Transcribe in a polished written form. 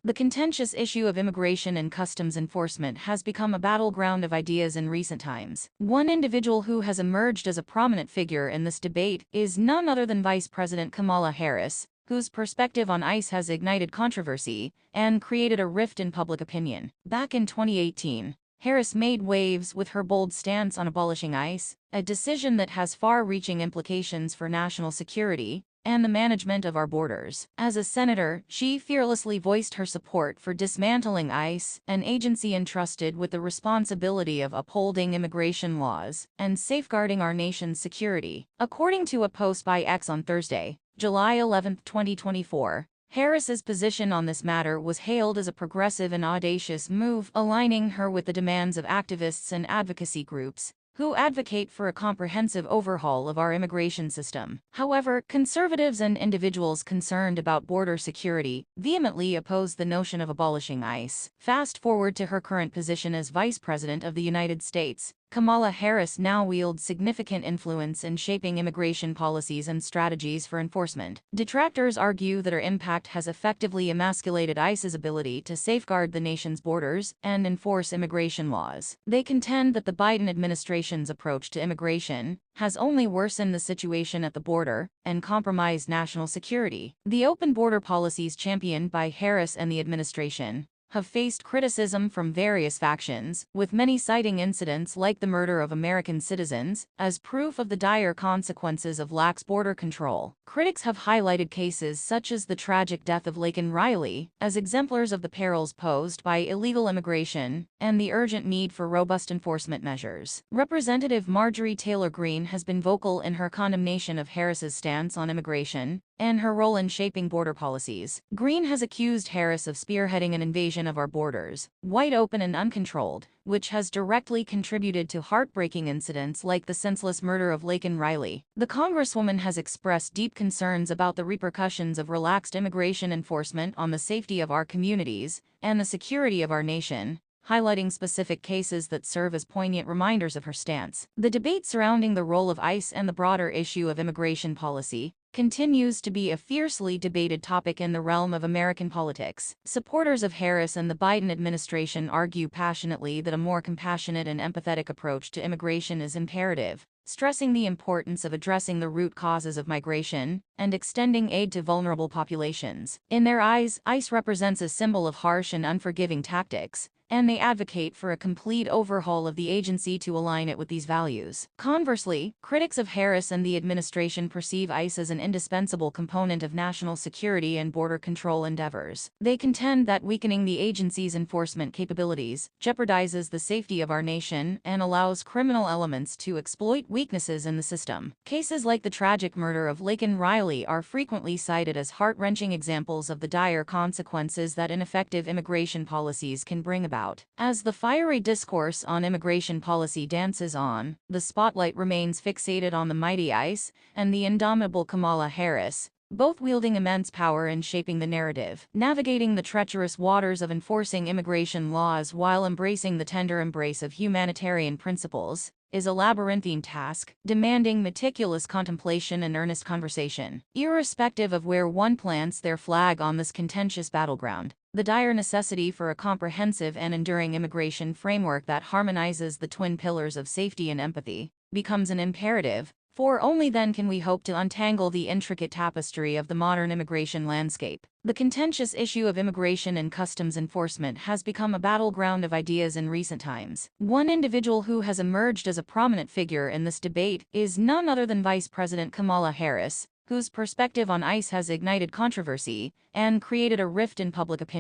The contentious issue of immigration and customs enforcement has become a battleground of ideas in recent times. One individual who has emerged as a prominent figure in this debate is none other than Vice President Kamala Harris, whose perspective on ICE has ignited controversy and created a rift in public opinion. Back in 2018, Harris made waves with her bold stance on abolishing ICE, a decision that has far-reaching implications for national security and the management of our borders. As a senator, she fearlessly voiced her support for dismantling ICE, an agency entrusted with the responsibility of upholding immigration laws and safeguarding our nation's security. According to a post by X on Thursday, July 11, 2024, Harris's position on this matter was hailed as a progressive and audacious move, aligning her with the demands of activists and advocacy groups who advocate for a comprehensive overhaul of our immigration system. However, conservatives and individuals concerned about border security vehemently oppose the notion of abolishing ICE. Fast forward to her current position as Vice President of the United States. Kamala Harris now wields significant influence in shaping immigration policies and strategies for enforcement. Detractors argue that her impact has effectively emasculated ICE's ability to safeguard the nation's borders and enforce immigration laws. They contend that the Biden administration's approach to immigration has only worsened the situation at the border and compromised national security. The open border policies championed by Harris and the administration have faced criticism from various factions, with many citing incidents like the murder of American citizens as proof of the dire consequences of lax border control. Critics have highlighted cases such as the tragic death of Laken Riley as exemplars of the perils posed by illegal immigration and the urgent need for robust enforcement measures. Representative Marjorie Taylor Greene has been vocal in her condemnation of Harris's stance on immigration and her role in shaping border policies. Greene has accused Harris of spearheading an invasion of our borders, wide open and uncontrolled, which has directly contributed to heartbreaking incidents like the senseless murder of Laken Riley. The Congresswoman has expressed deep concerns about the repercussions of relaxed immigration enforcement on the safety of our communities and the security of our nation, highlighting specific cases that serve as poignant reminders of her stance. The debate surrounding the role of ICE and the broader issue of immigration policy continues to be a fiercely debated topic in the realm of American politics. Supporters of Harris and the Biden administration argue passionately that a more compassionate and empathetic approach to immigration is imperative, stressing the importance of addressing the root causes of migration and extending aid to vulnerable populations. In their eyes, ICE represents a symbol of harsh and unforgiving tactics, and they advocate for a complete overhaul of the agency to align it with these values. Conversely, critics of Harris and the administration perceive ICE as an indispensable component of national security and border control endeavors. They contend that weakening the agency's enforcement capabilities jeopardizes the safety of our nation and allows criminal elements to exploit weaknesses in the system. Cases like the tragic murder of Laken Riley are frequently cited as heart-wrenching examples of the dire consequences that ineffective immigration policies can bring about. As the fiery discourse on immigration policy dances on, the spotlight remains fixated on the mighty ICE and the indomitable Kamala Harris, both wielding immense power in shaping the narrative. Navigating the treacherous waters of enforcing immigration laws while embracing the tender embrace of humanitarian principles is a labyrinthine task, demanding meticulous contemplation and earnest conversation. Irrespective of where one plants their flag on this contentious battleground, the dire necessity for a comprehensive and enduring immigration framework that harmonizes the twin pillars of safety and empathy becomes an imperative, for only then can we hope to untangle the intricate tapestry of the modern immigration landscape. The contentious issue of immigration and customs enforcement has become a battleground of ideas in recent times. One individual who has emerged as a prominent figure in this debate is none other than Vice President Kamala Harris, whose perspective on ICE has ignited controversy and created a rift in public opinion.